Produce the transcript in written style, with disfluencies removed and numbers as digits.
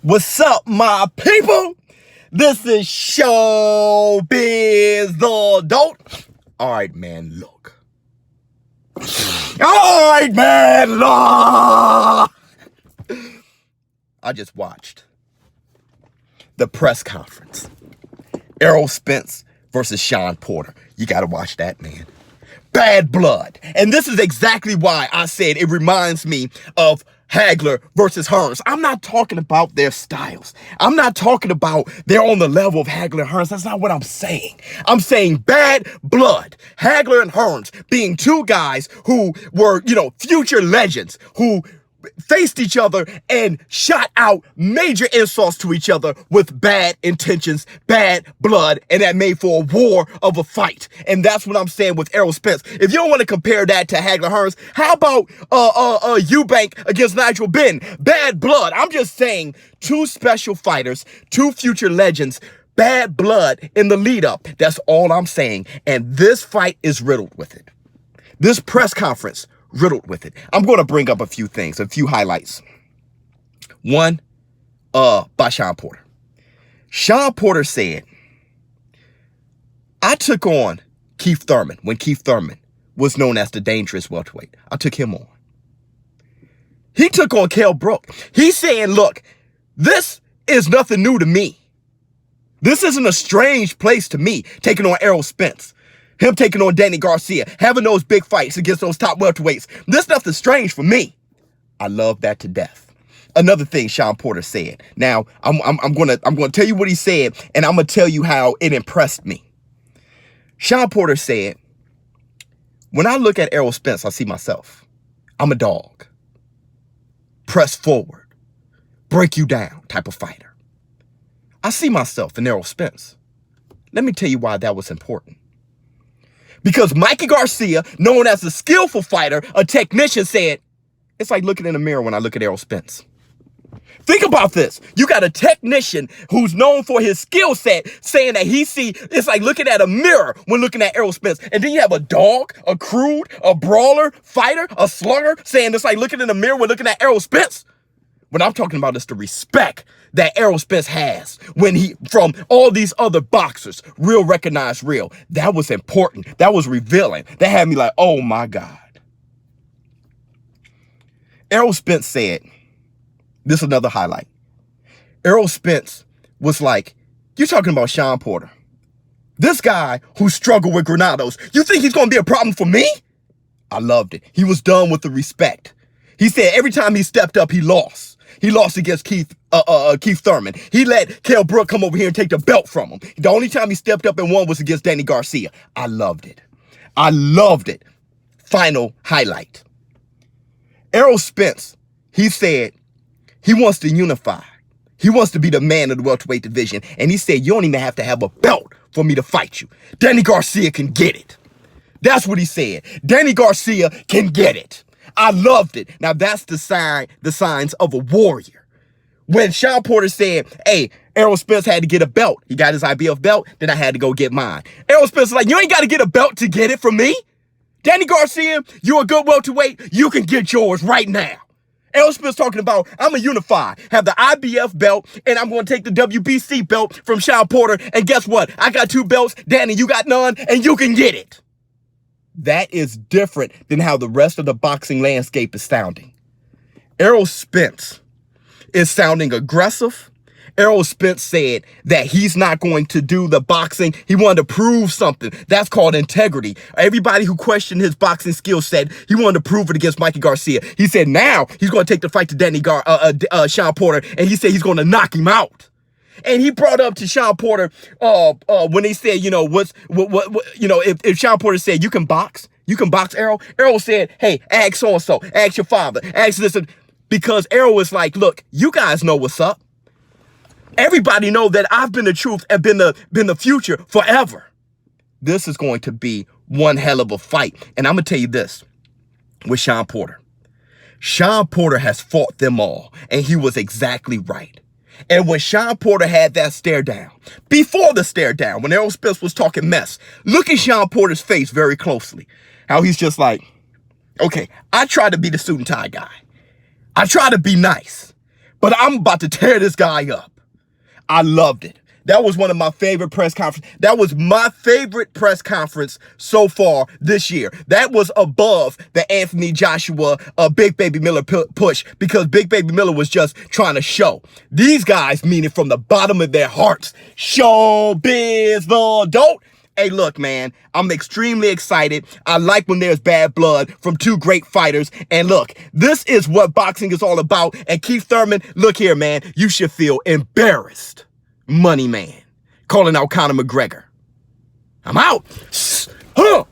What's up, my people? This is ShowBizz the Adult. All right, man, look. All right, man, look. I just watched the press conference. Errol Spence versus Shawn Porter. You got to watch that, man. Bad blood. And this is exactly why I said it reminds me of Hagler versus Hearns. I'm not talking about their styles. I'm not talking about they're on the level of Hagler and Hearns. That's not what I'm saying. I'm saying bad blood. Hagler and Hearns being two guys who were, future legends who faced each other and shot out major insults to each other with bad intentions, bad blood, and that made for a war of a fight. And that's what I'm saying with Errol Spence. If you don't want to compare that to Hagler Hearns, how about Eubank against Nigel Benn? Bad blood. I'm just saying two special fighters, two future legends, bad blood in the lead up. That's all I'm saying. And this fight is riddled with it. This press conference riddled with it. I'm going to bring up a few things, a few highlights. One, by Shawn Porter. Shawn Porter said, I took on Keith Thurman when Keith Thurman was known as the dangerous welterweight. I took him on. He took on Kell Brook. He's saying, look, this is nothing new to me. This isn't a strange place to me, taking on Errol Spence. Him taking on Danny Garcia, having those big fights against those top welterweights. This stuff is strange for me. I love that to death. Another thing Shawn Porter said. Now, I'm gonna tell you what he said, and I'm gonna tell you how it impressed me. Shawn Porter said, when I look at Errol Spence, I see myself. I'm a dog. Press forward, break you down type of fighter. I see myself in Errol Spence. Let me tell you why that was important. Because Mikey Garcia, known as a skillful fighter, a technician, said, it's like looking in the mirror when I look at Errol Spence. Think about this. You got a technician who's known for his skill set saying that it's like looking at a mirror when looking at Errol Spence. And then you have a dog, a crude, a brawler, fighter, a slugger saying it's like looking in the mirror when looking at Errol Spence. What I'm talking about is the respect that Errol Spence has from all these other boxers, real recognized real. That was important. That was revealing. That had me like, oh my God. Errol Spence said, this is another highlight. Errol Spence was like, you're talking about Shawn Porter. This guy who struggled with Granados, you think he's going to be a problem for me? I loved it. He was done with the respect. He said every time he stepped up, he lost. He lost against Keith Thurman. He let Kell Brook come over here and take the belt from him. The only time he stepped up and won was against Danny Garcia. I loved it. I loved it. Final highlight. Errol Spence, he said he wants to unify. He wants to be the man of the welterweight division. And he said, you don't even have to have a belt for me to fight you. Danny Garcia can get it. That's what he said. Danny Garcia can get it. I loved it. Now that's the signs of a warrior. When Shawn Porter said, hey, Errol Spence had to get a belt. He got his IBF belt, then I had to go get mine. Errol Spence was like, you ain't got to get a belt to get it from me. Danny Garcia, you're a good welterweight. You can get yours right now. Errol Spence talking about, I'm a unify, have the IBF belt, and I'm going to take the WBC belt from Shawn Porter. And guess what? I got 2 belts. Danny, you got none, and you can get it. That is different than how the rest of the boxing landscape is sounding. Errol Spence is sounding aggressive. Errol Spence said that he's not going to do the boxing. He wanted to prove something. That's called integrity. Everybody who questioned his boxing skill said he wanted to prove it against Mikey Garcia. He said now he's going to take the fight to Shawn Porter, and he said he's going to knock him out. And he brought up to Shawn Porter when they said, if Shawn Porter said, you can box, Errol. Errol said, hey, ask so-and-so, ask your father, ask this. Because Errol was like, look, you guys know what's up. Everybody know that I've been the truth and been the future forever. This is going to be one hell of a fight. And I'm going to tell you this with Shawn Porter. Shawn Porter has fought them all, and he was exactly right. And when Shawn Porter had that stare down, before the stare down, when Errol Spence was talking mess, look at Shawn Porter's face very closely. How he's just like, okay, I try to be the suit and tie guy. I try to be nice. but I'm about to tear this guy up. I loved it. That was one of my favorite press conferences. That was my favorite press conference so far this year. That was above the Anthony Joshua, Big Baby Miller push, because Big Baby Miller was just trying to show. These guys mean it from the bottom of their hearts. ShowBizz the dope. Hey, look, man, I'm extremely excited. I like when there's bad blood from two great fighters. And look, this is what boxing is all about. And Keith Thurman, look here, man, you should feel embarrassed. Money man, calling out Conor McGregor. I'm out. Huh.